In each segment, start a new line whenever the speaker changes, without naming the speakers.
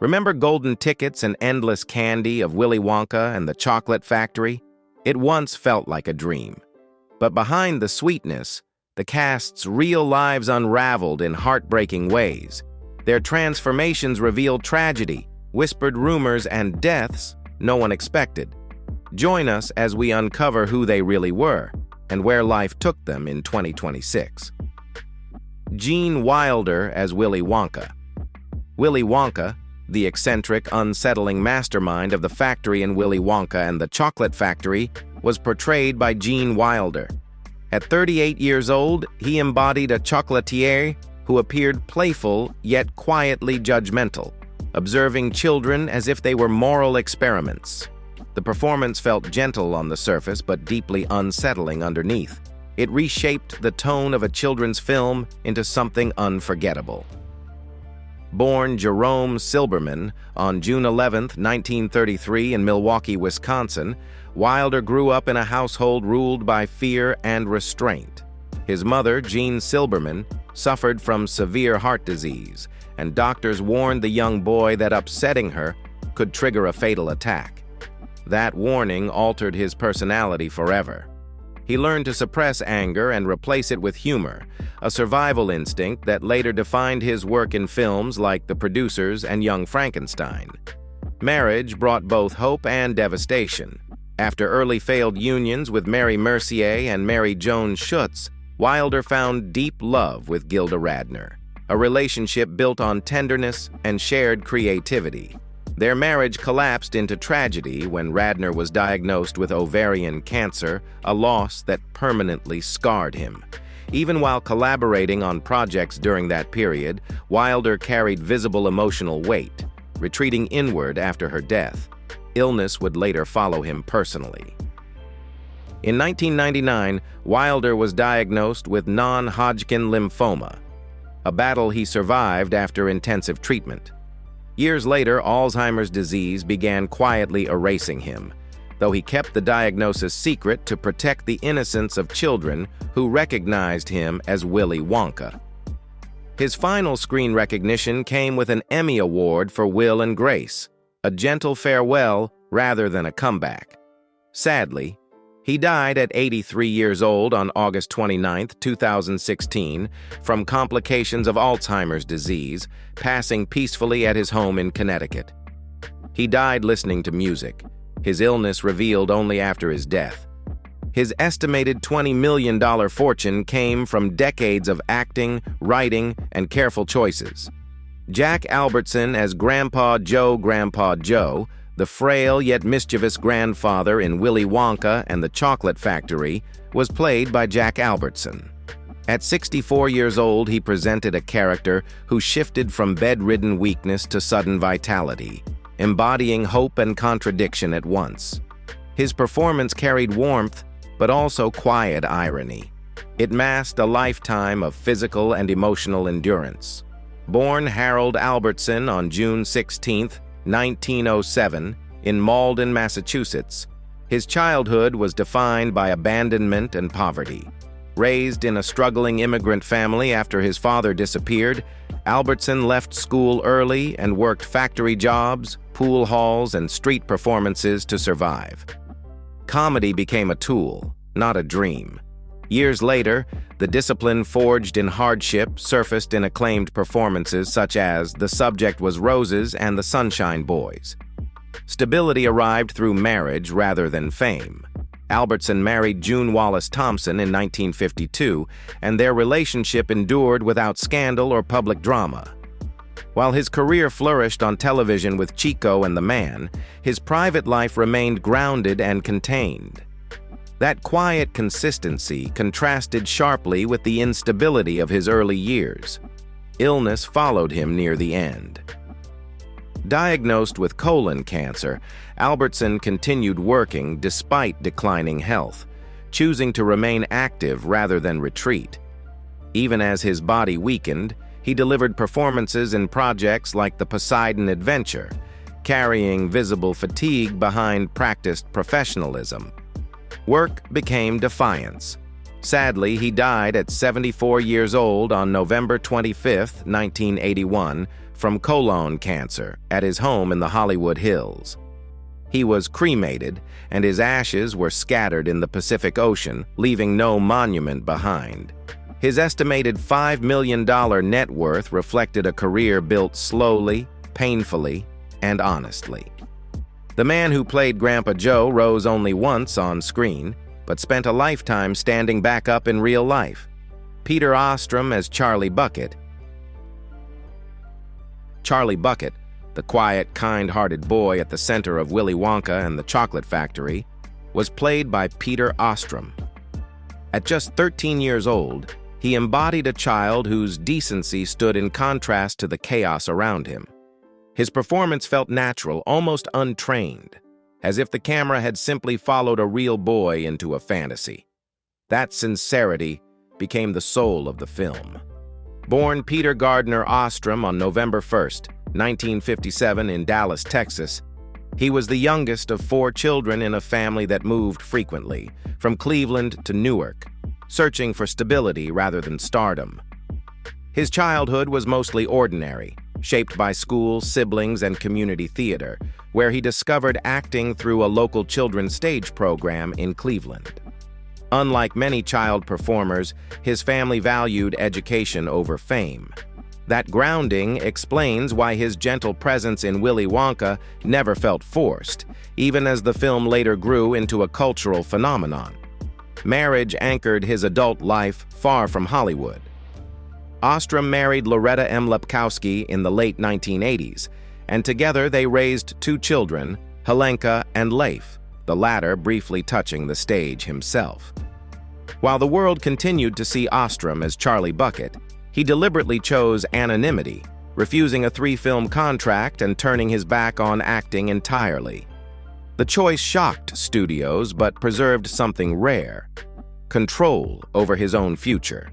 Remember golden tickets and endless candy of Willy Wonka and the Chocolate Factory? It once felt like a dream. But behind the sweetness, the cast's real lives unraveled in heartbreaking ways. Their transformations revealed tragedy, whispered rumors, and deaths no one expected. Join us as we uncover who they really were and where life took them in 2026. Gene Wilder as Willy Wonka. Willy Wonka, the eccentric, unsettling mastermind of the factory in Willy Wonka and the Chocolate Factory, was portrayed by Gene Wilder. At 38 years old, he embodied a chocolatier who appeared playful yet quietly judgmental, observing children as if they were moral experiments. The performance felt gentle on the surface but deeply unsettling underneath. It reshaped the tone of a children's film into something unforgettable. Born Jerome Silberman on June 11, 1933 in Milwaukee, Wisconsin, Wilder grew up in a household ruled by fear and restraint. His mother, Jean Silberman, suffered from severe heart disease, and doctors warned the young boy that upsetting her could trigger a fatal attack. That warning altered his personality forever. He learned to suppress anger and replace it with humor, a survival instinct that later defined his work in films like The Producers and Young Frankenstein. Marriage brought both hope and devastation. After early failed unions with Mary Mercier and Mary Joan Schutz, Wilder found deep love with Gilda Radner, a relationship built on tenderness and shared creativity. Their marriage collapsed into tragedy when Radner was diagnosed with ovarian cancer, a loss that permanently scarred him. Even while collaborating on projects during that period, Wilder carried visible emotional weight, retreating inward after her death. Illness would later follow him personally. In 1999, Wilder was diagnosed with non-Hodgkin lymphoma, a battle he survived after intensive treatment. Years later, Alzheimer's disease began quietly erasing him, though he kept the diagnosis secret to protect the innocence of children who recognized him as Willy Wonka. His final screen recognition came with an Emmy Award for Will and Grace, a gentle farewell rather than a comeback. Sadly, he died at 83 years old on August 29, 2016, from complications of Alzheimer's disease, passing peacefully at his home in Connecticut. He died listening to music, his illness revealed only after his death. His estimated $20 million fortune came from decades of acting, writing, and careful choices. Jack Albertson as Grandpa Joe, the frail yet mischievous grandfather in Willy Wonka and the Chocolate Factory, was played by Jack Albertson. At 64 years old, he presented a character who shifted from bedridden weakness to sudden vitality, embodying hope and contradiction at once. His performance carried warmth, but also quiet irony. It masked a lifetime of physical and emotional endurance. Born Harold Albertson on June 16, 1907, in Malden, Massachusetts, his childhood was defined by abandonment and poverty. Raised in a struggling immigrant family after his father disappeared, Albertson left school early and worked factory jobs, pool halls, and street performances to survive. Comedy became a tool, not a dream. Years later, the discipline forged in hardship surfaced in acclaimed performances such as The Subject Was Roses and The Sunshine Boys. Stability arrived through marriage rather than fame. Albertson married June Wallace Thompson in 1952, and their relationship endured without scandal or public drama. While his career flourished on television with Chico and The Man, his private life remained grounded and contained. That quiet consistency contrasted sharply with the instability of his early years. Illness followed him near the end. Diagnosed with colon cancer, Albertson continued working despite declining health, choosing to remain active rather than retreat. Even as his body weakened, he delivered performances in projects like The Poseidon Adventure, carrying visible fatigue behind practiced professionalism. Work became defiance. Sadly, he died at 74 years old on November 25, 1981, from colon cancer at his home in the Hollywood Hills. He was cremated, and his ashes were scattered in the Pacific Ocean, leaving no monument behind. His estimated $5 million net worth reflected a career built slowly, painfully, and honestly. The man who played Grandpa Joe rose only once on screen, but spent a lifetime standing back up in real life. Peter Ostrum as Charlie Bucket. Charlie Bucket, the quiet, kind-hearted boy at the center of Willy Wonka and the Chocolate Factory, was played by Peter Ostrum. At just 13 years old, he embodied a child whose decency stood in contrast to the chaos around him. His performance felt natural, almost untrained, as if the camera had simply followed a real boy into a fantasy. That sincerity became the soul of the film. Born Peter Gardner Ostrum on November 1st, 1957 in Dallas, Texas, he was the youngest of 4 children in a family that moved frequently, from Cleveland to Newark, searching for stability rather than stardom. His childhood was mostly ordinary, shaped by school, siblings, and community theater, where he discovered acting through a local children's stage program in Cleveland. Unlike many child performers, his family valued education over fame. That grounding explains why his gentle presence in Willy Wonka never felt forced, even as the film later grew into a cultural phenomenon. Marriage anchored his adult life far from Hollywood. Ostrum married Loretta M. Lepkowski in the late 1980s, and together they raised 2 children, Helenka and Leif, the latter briefly touching the stage himself. While the world continued to see Ostrum as Charlie Bucket, he deliberately chose anonymity, refusing a 3-film contract and turning his back on acting entirely. The choice shocked studios but preserved something rare: control over his own future.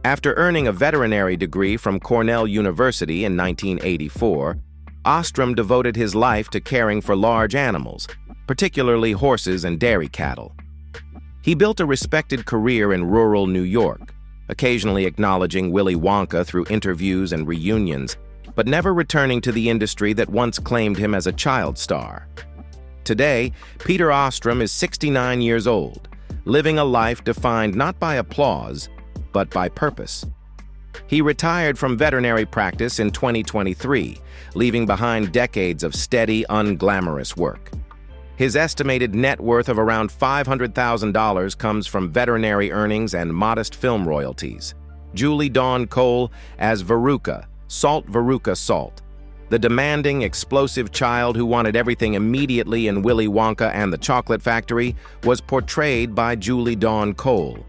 After earning a veterinary degree from Cornell University in 1984, Ostrum devoted his life to caring for large animals, particularly horses and dairy cattle. He built a respected career in rural New York, occasionally acknowledging Willy Wonka through interviews and reunions, but never returning to the industry that once claimed him as a child star. Today, Peter Ostrum is 69 years old, living a life defined not by applause, but by purpose. He retired from veterinary practice in 2023, leaving behind decades of steady, unglamorous work. His estimated net worth of around $500,000 comes from veterinary earnings and modest film royalties. Julie Dawn Cole as Veruca, Salt, the demanding, explosive child who wanted everything immediately in Willy Wonka and the Chocolate Factory, was portrayed by Julie Dawn Cole.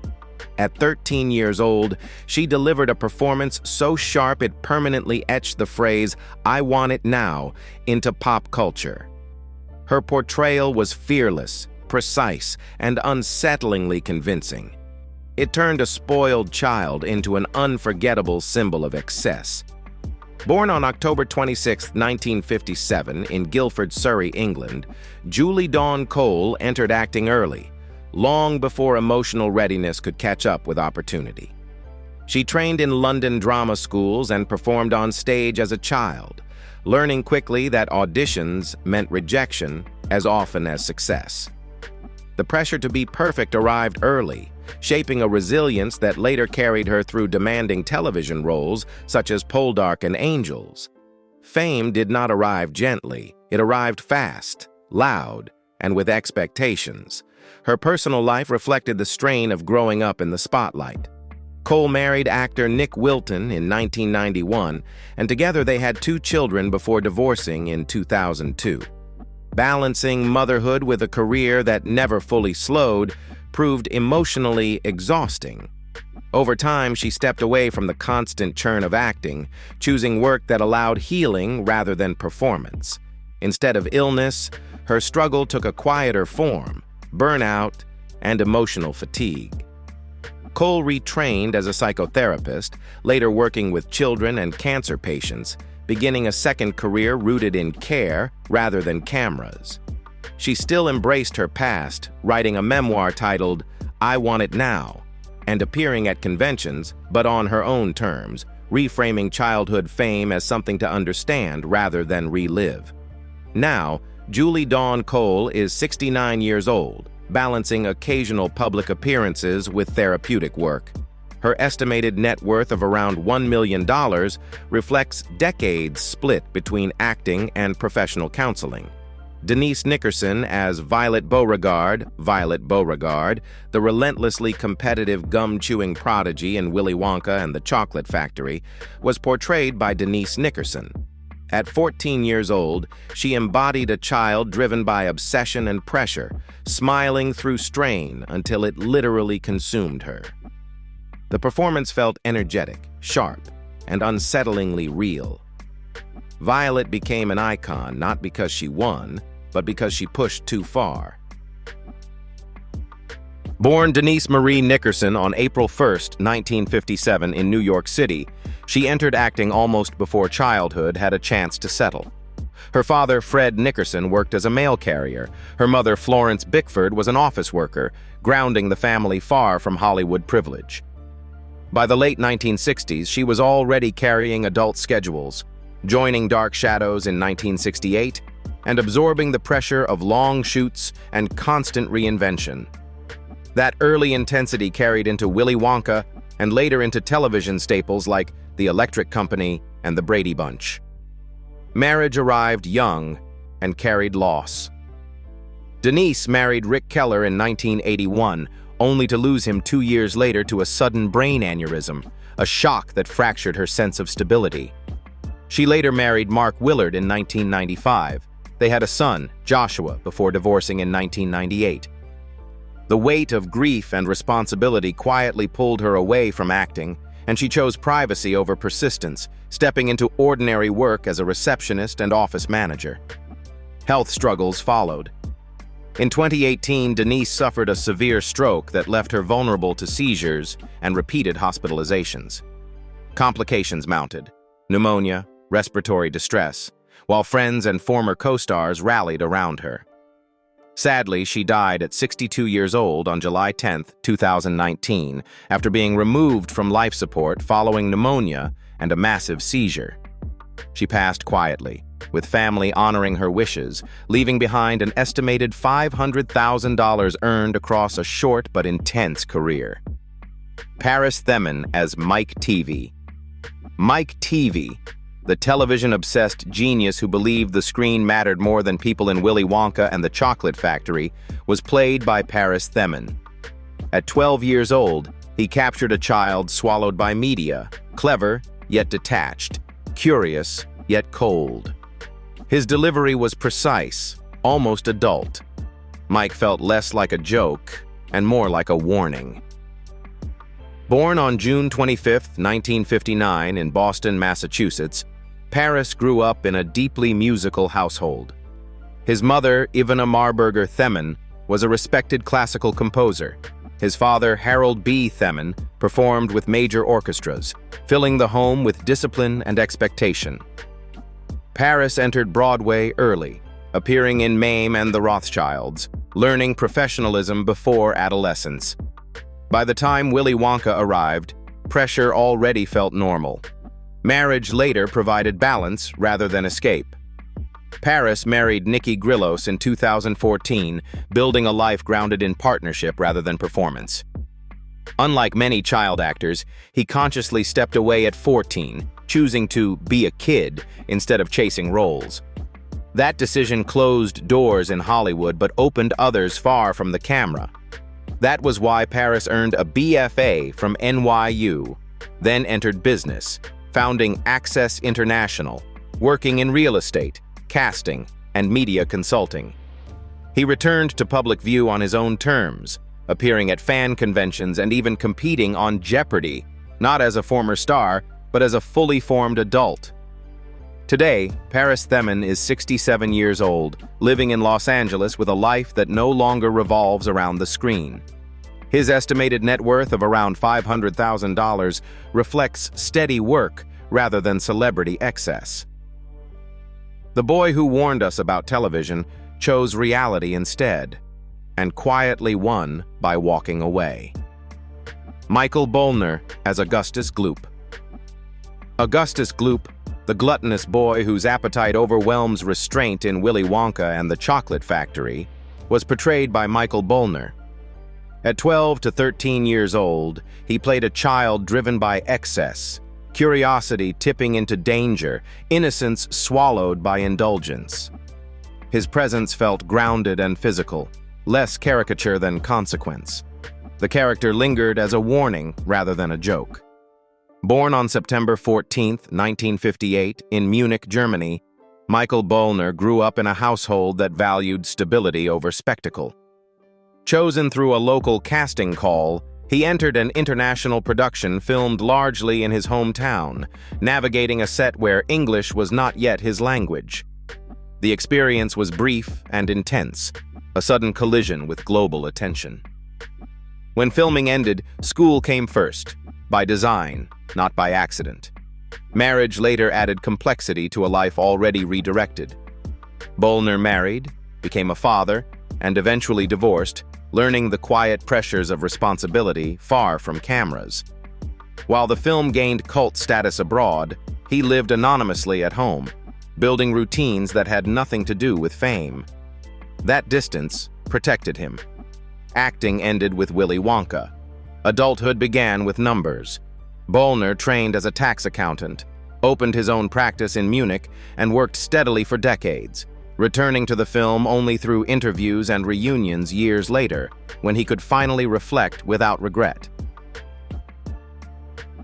At 13 years old, she delivered a performance so sharp it permanently etched the phrase, "I want it now," into pop culture. Her portrayal was fearless, precise, and unsettlingly convincing. It turned a spoiled child into an unforgettable symbol of excess. Born on October 26, 1957, in Guildford, Surrey, England, Julie Dawn Cole entered acting early, long before emotional readiness could catch up with opportunity. She trained in London drama schools and performed on stage as a child, learning quickly that auditions meant rejection as often as success. The pressure to be perfect arrived early, shaping a resilience that later carried her through demanding television roles such as Poldark and Angels. Fame did not arrive gently. It arrived fast, loud, and with expectations. Her personal life reflected the strain of growing up in the spotlight. Cole married actor Nick Wilton in 1991, and together they had 2 children before divorcing in 2002. Balancing motherhood with a career that never fully slowed proved emotionally exhausting. Over time, she stepped away from the constant churn of acting, choosing work that allowed healing rather than performance. Instead of illness, her struggle took a quieter form: burnout and emotional fatigue. Cole retrained as a psychotherapist, later working with children and cancer patients, beginning a second career rooted in care rather than cameras. She still embraced her past, writing a memoir titled "I Want It Now," and appearing at conventions, but on her own terms, reframing childhood fame as something to understand rather than relive. Now, Julie Dawn Cole is 69 years old, balancing occasional public appearances with therapeutic work. Her estimated net worth of around $1 million reflects decades split between acting and professional counseling. Denise Nickerson as Violet Beauregard, the relentlessly competitive gum-chewing prodigy in Willy Wonka and the Chocolate Factory, was portrayed by Denise Nickerson. At 14 years old, she embodied a child driven by obsession and pressure, smiling through strain until it literally consumed her. The performance felt energetic, sharp, and unsettlingly real. Violet became an icon not because she won, but because she pushed too far. Born Denise Marie Nickerson on April 1, 1957 in New York City, she entered acting almost before childhood had a chance to settle. Her father, Fred Nickerson, worked as a mail carrier. Her mother, Florence Bickford, was an office worker, grounding the family far from Hollywood privilege. By the late 1960s, she was already carrying adult schedules, joining Dark Shadows in 1968, and absorbing the pressure of long shoots and constant reinvention. That early intensity carried into Willy Wonka and later into television staples like The Electric Company and The Brady Bunch. Marriage arrived young and carried loss. Denise married Rick Keller in 1981, only to lose him 2 years later to a sudden brain aneurysm, a shock that fractured her sense of stability. She later married Mark Willard in 1995. They had a son, Joshua, before divorcing in 1998. The weight of grief and responsibility quietly pulled her away from acting, and she chose privacy over persistence, stepping into ordinary work as a receptionist and office manager. Health struggles followed. In 2018, Denise suffered a severe stroke that left her vulnerable to seizures and repeated hospitalizations. Complications mounted: pneumonia, respiratory distress, while friends and former co-stars rallied around her. Sadly, she died at 62 years old on July 10, 2019, after being removed from life support following pneumonia and a massive seizure. She passed quietly, with family honoring her wishes, leaving behind an estimated $500,000 earned across a short but intense career. Paris Themmen as Mike Teavee. Mike Teavee, the television-obsessed genius who believed the screen mattered more than people in Willy Wonka and the Chocolate Factory, was played by Paris Themmen. At 12 years old, he captured a child swallowed by media, clever yet detached, curious yet cold. His delivery was precise, almost adult. Mike felt less like a joke and more like a warning. Born on June 25, 1959 in Boston, Massachusetts, Paris grew up in a deeply musical household. His mother, Ivana Marburger Themmen, was a respected classical composer. His father, Harold B. Themmen, performed with major orchestras, filling the home with discipline and expectation. Paris entered Broadway early, appearing in Mame and the Rothschilds, learning professionalism before adolescence. By the time Willy Wonka arrived, pressure already felt normal. Marriage later provided balance rather than escape. Paris married Nikki Grillos in 2014, building a life grounded in partnership rather than performance. Unlike many child actors, he consciously stepped away at 14, choosing to be a kid instead of chasing roles. That decision closed doors in Hollywood but opened others far from the camera. That was why Paris earned a BFA from NYU, then entered business, founding Access International, working in real estate, casting, and media consulting. He returned to public view on his own terms, appearing at fan conventions and even competing on Jeopardy, not as a former star, but as a fully formed adult. Today, Paris Themmen is 67 years old, living in Los Angeles with a life that no longer revolves around the screen. His estimated net worth of around $500,000 reflects steady work rather than celebrity excess. The boy who warned us about television chose reality instead, and quietly won by walking away. Michael Bollner as Augustus Gloop. Augustus Gloop, the gluttonous boy whose appetite overwhelms restraint in Willy Wonka and the Chocolate Factory, was portrayed by Michael Bollner. At 12 to 13 years old, he played a child driven by excess, curiosity tipping into danger, innocence swallowed by indulgence. His presence felt grounded and physical, less caricature than consequence. The character lingered as a warning rather than a joke. Born on September 14, 1958, in Munich, Germany, Michael Bollner grew up in a household that valued stability over spectacle. Chosen through a local casting call, he entered an international production filmed largely in his hometown, navigating a set where English was not yet his language. The experience was brief and intense, a sudden collision with global attention. When filming ended, school came first, by design, not by accident. Marriage later added complexity to a life already redirected. Bollner married, became a father, and eventually divorced, learning the quiet pressures of responsibility far from cameras. While the film gained cult status abroad, he lived anonymously at home, building routines that had nothing to do with fame. That distance protected him. Acting ended with Willy Wonka. Adulthood began with numbers. Bollner trained as a tax accountant, opened his own practice in Munich, and worked steadily for decades, returning to the film only through interviews and reunions years later, when he could finally reflect without regret.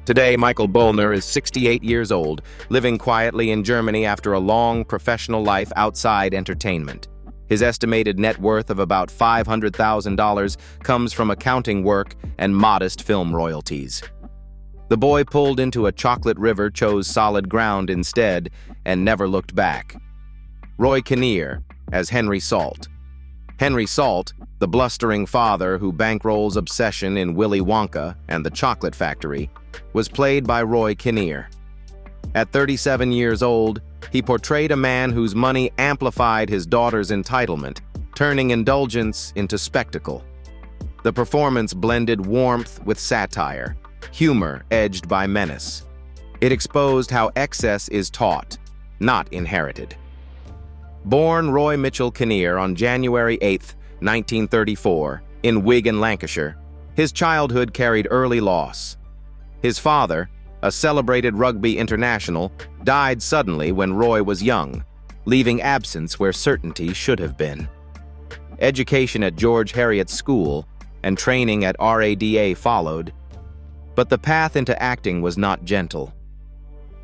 Today, Michael Bollner is 68 years old, living quietly in Germany after a long professional life outside entertainment. His estimated net worth of about $500,000 comes from accounting work and modest film royalties. The boy pulled into a chocolate river chose solid ground instead and never looked back. Roy Kinnear as Henry Salt. Henry Salt, the blustering father who bankrolls obsession in Willy Wonka and the Chocolate Factory, was played by Roy Kinnear. At 37 years old, he portrayed a man whose money amplified his daughter's entitlement, turning indulgence into spectacle. The performance blended warmth with satire, humor edged by menace. It exposed how excess is taught, not inherited. Born Roy Mitchell Kinnear on January 8, 1934, in Wigan, Lancashire, his childhood carried early loss. His father, a celebrated rugby international, died suddenly when Roy was young, leaving absence where certainty should have been. Education at George Heriot's School and training at RADA followed, but the path into acting was not gentle.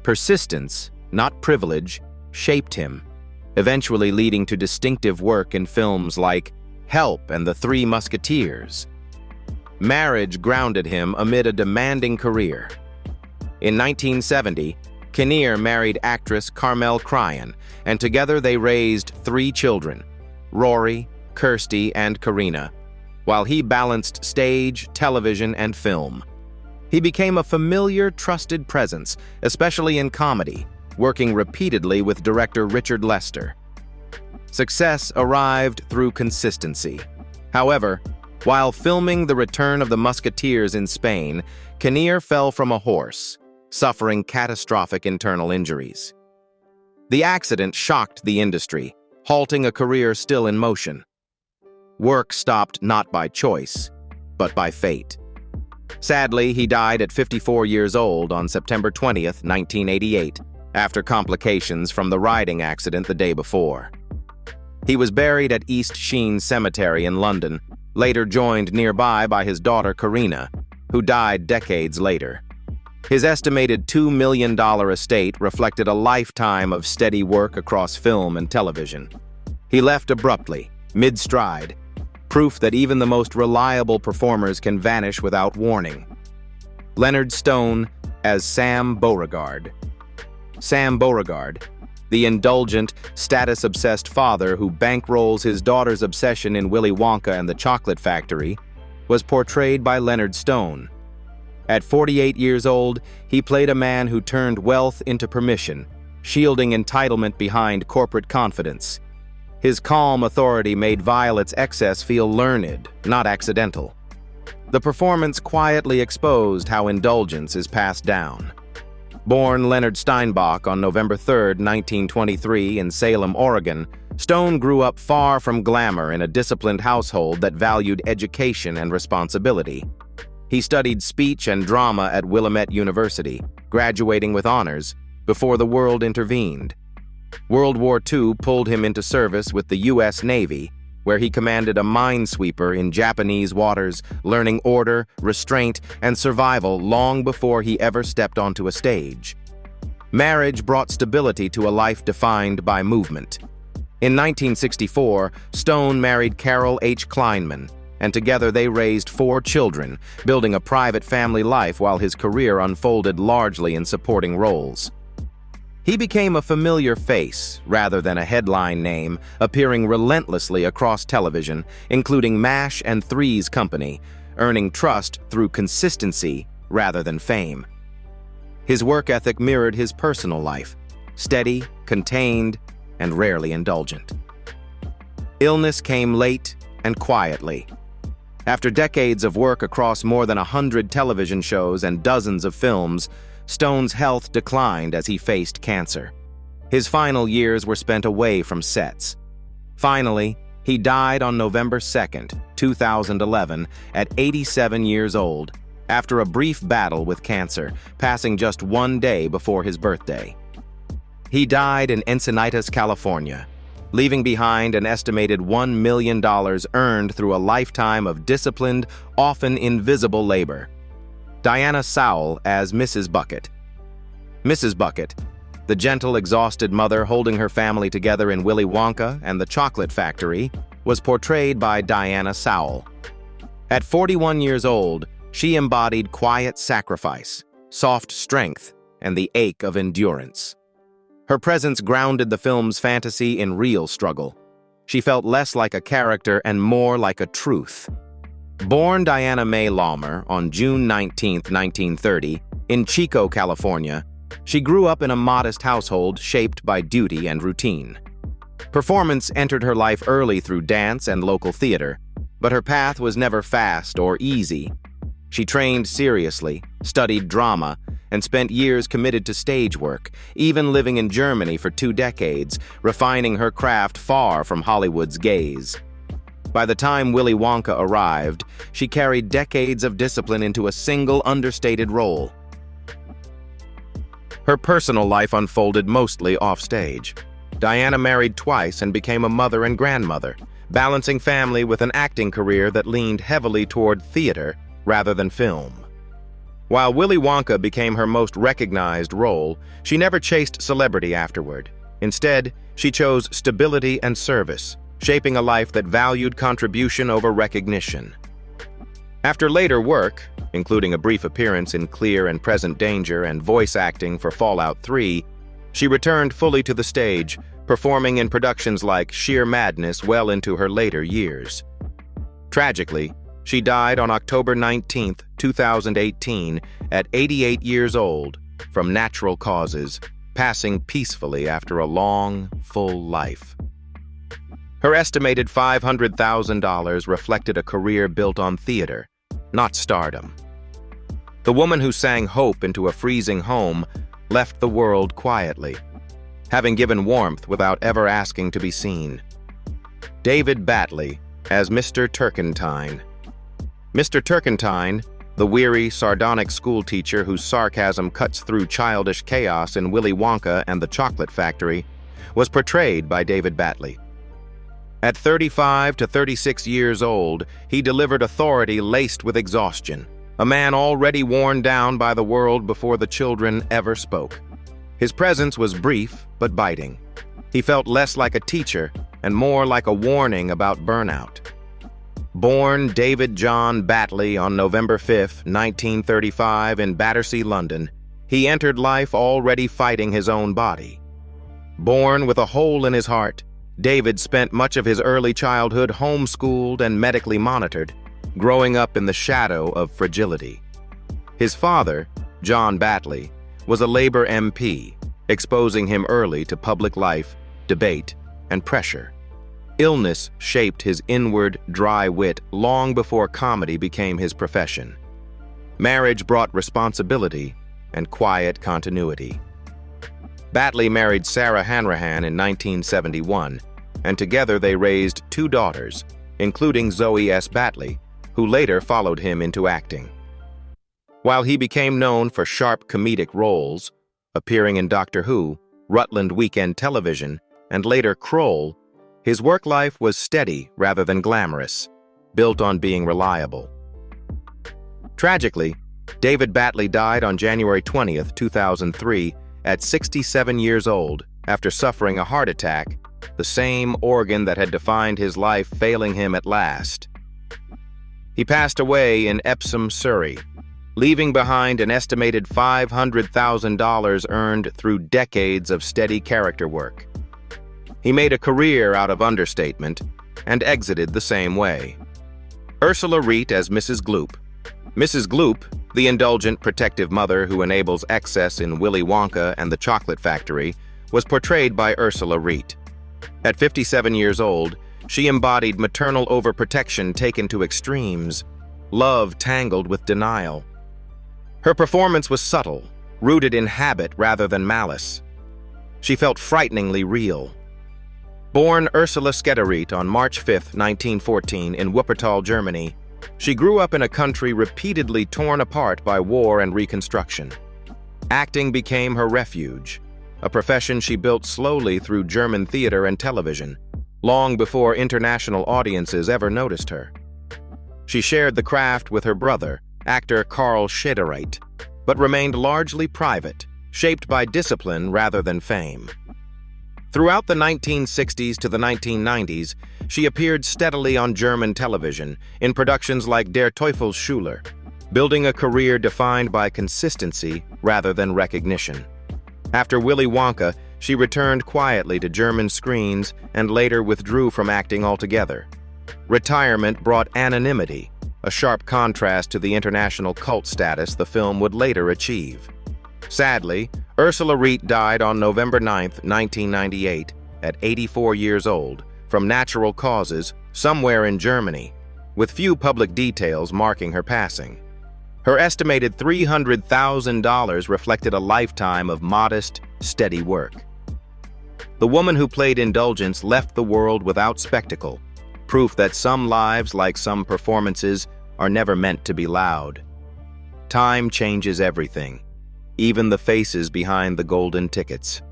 Persistence, not privilege, shaped him, eventually leading to distinctive work in films like Help and The Three Musketeers. Marriage grounded him amid a demanding career. In 1970, Kinnear married actress Carmel Cryan, and together they raised 3 children, Rory, Kirsty, and Karina, while he balanced stage, television, and film. He became a familiar, trusted presence, especially in comedy, working repeatedly with director Richard Lester. Success arrived through consistency. However, while filming The Return of the Musketeers in Spain, Kinnear fell from a horse, suffering catastrophic internal injuries. The accident shocked the industry, halting a career still in motion. Work stopped not by choice, but by fate. Sadly, he died at 54 years old on September 20, 1988, after complications from the riding accident the day before. He was buried at East Sheen Cemetery in London, later joined nearby by his daughter Karina, who died decades later. His estimated $2 million estate reflected a lifetime of steady work across film and television. He left abruptly, mid-stride, proof that even the most reliable performers can vanish without warning. Leonard Stone as Sam Beauregard. Sam Beauregard, the indulgent, status-obsessed father who bankrolls his daughter's obsession in Willy Wonka and the Chocolate Factory, was portrayed by Leonard Stone. At 48 years old, he played a man who turned wealth into permission, shielding entitlement behind corporate confidence. His calm authority made Violet's excess feel learned, not accidental. The performance quietly exposed how indulgence is passed down. Born Leonard Steinbach on November 3, 1923 in Salem, Oregon, Stone grew up far from glamour in a disciplined household that valued education and responsibility. He studied speech and drama at Willamette University, graduating with honors, before the world intervened. World War II pulled him into service with the U.S. Navy, where he commanded a minesweeper in Japanese waters, learning order, restraint, and survival long before he ever stepped onto a stage. Marriage brought stability to a life defined by movement. In 1964, Stone married Carol H. Kleinman, and together they raised 4 children, building a private family life while his career unfolded largely in supporting roles. He became a familiar face, rather than a headline name, appearing relentlessly across television, including MASH and Three's Company, earning trust through consistency rather than fame. His work ethic mirrored his personal life, steady, contained, and rarely indulgent. Illness came late and quietly. After decades of work across more than 100 television shows and dozens of films, Stone's health declined as he faced cancer. His final years were spent away from sets. Finally, he died on November 2, 2011, at 87 years old, after a brief battle with cancer, passing just 1 day before his birthday. He died in Encinitas, California, leaving behind an estimated $1 million earned through a lifetime of disciplined, often invisible labor. Diana Sowle as Mrs. Bucket. Mrs. Bucket, the gentle, exhausted mother holding her family together in Willy Wonka and the Chocolate Factory, was portrayed by Diana Sowle. At 41 years old, she embodied quiet sacrifice, soft strength, and the ache of endurance. Her presence grounded the film's fantasy in real struggle. She felt less like a character and more like a truth. Born Diana Mae Laumer on June 19, 1930, in Chico, California, she grew up in a modest household shaped by duty and routine. Performance entered her life early through dance and local theater, but her path was never fast or easy. She trained seriously, studied drama, and spent years committed to stage work, even living in Germany for 2 decades, refining her craft far from Hollywood's gaze. By the time Willy Wonka arrived, she carried decades of discipline into a single understated role. Her personal life unfolded mostly offstage. Diana married twice and became a mother and grandmother, balancing family with an acting career that leaned heavily toward theater rather than film. While Willy Wonka became her most recognized role, she never chased celebrity afterward. Instead, she chose stability and service, shaping a life that valued contribution over recognition. After later work, including a brief appearance in Clear and Present Danger and voice acting for Fallout 3, she returned fully to the stage, performing in productions like Sheer Madness well into her later years. Tragically, she died on October 19, 2018, at 88 years old, from natural causes, passing peacefully after a long, full life. Her estimated $500,000 reflected a career built on theater, not stardom. The woman who sang hope into a freezing home left the world quietly, having given warmth without ever asking to be seen. David Batley as Mr. Turkentine. Mr. Turkentine, the weary, sardonic schoolteacher whose sarcasm cuts through childish chaos in Willy Wonka and the Chocolate Factory, was portrayed by David Batley. At 35 to 36 years old, he delivered authority laced with exhaustion, a man already worn down by the world before the children ever spoke. His presence was brief but biting. He felt less like a teacher and more like a warning about burnout. Born David John Batley on November 5, 1935 in Battersea, London, he entered life already fighting his own body. Born with a hole in his heart, David spent much of his early childhood homeschooled and medically monitored, growing up in the shadow of fragility. His father, John Batley, was a Labour MP, exposing him early to public life, debate, and pressure. Illness shaped his inward, dry wit long before comedy became his profession. Marriage brought responsibility, and quiet continuity. Batley married Sarah Hanrahan in 1971, and together they raised 2 daughters, including Zoe S. Batley, who later followed him into acting. While he became known for sharp comedic roles, appearing in Doctor Who, Rutland Weekend Television, and later Kroll, his work life was steady rather than glamorous, built on being reliable. Tragically, David Batley died on January 20, 2003, at 67 years old after suffering a heart attack, the same organ that had defined his life failing him at last. He passed away in Epsom, Surrey, leaving behind an estimated $500,000 earned through decades of steady character work. He made a career out of understatement and exited the same way. Ursula Reit as Mrs. Gloop. Mrs. Gloop, the indulgent, protective mother who enables excess in Willy Wonka and the Chocolate Factory, was portrayed by Ursula Reit. At 57 years old, she embodied maternal overprotection taken to extremes, love tangled with denial. Her performance was subtle, rooted in habit rather than malice. She felt frighteningly real. Born Ursula Reit on March 5, 1914, in Wuppertal, Germany, she grew up in a country repeatedly torn apart by war and reconstruction. Acting became her refuge, a profession she built slowly through German theater and television, long before international audiences ever noticed her. She shared the craft with her brother, actor Carl Schedereit, but remained largely private, shaped by discipline rather than fame. Throughout the 1960s to the 1990s, she appeared steadily on German television in productions like Der Teufelsschüler, building a career defined by consistency rather than recognition. After Willy Wonka, she returned quietly to German screens and later withdrew from acting altogether. Retirement brought anonymity, a sharp contrast to the international cult status the film would later achieve. Sadly, Ursula Reit died on November 9, 1998, at 84 years old, from natural causes, somewhere in Germany, with few public details marking her passing. Her estimated $300,000 reflected a lifetime of modest, steady work. The woman who played Indulgence left the world without spectacle, proof that some lives, like some performances, are never meant to be loud. Time changes everything, even the faces behind the golden tickets.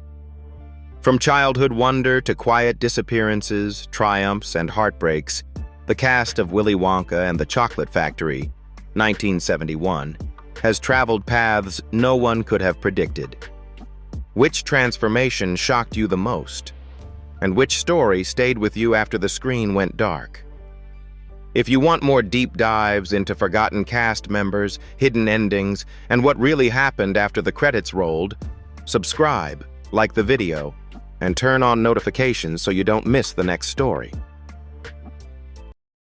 From childhood wonder to quiet disappearances, triumphs, and heartbreaks, the cast of Willy Wonka and the Chocolate Factory, 1971, has traveled paths no one could have predicted. Which transformation shocked you the most? And which story stayed with you after the screen went dark? If you want more deep dives into forgotten cast members, hidden endings, and what really happened after the credits rolled, subscribe, like the video, and turn on notifications so you don't miss the next story.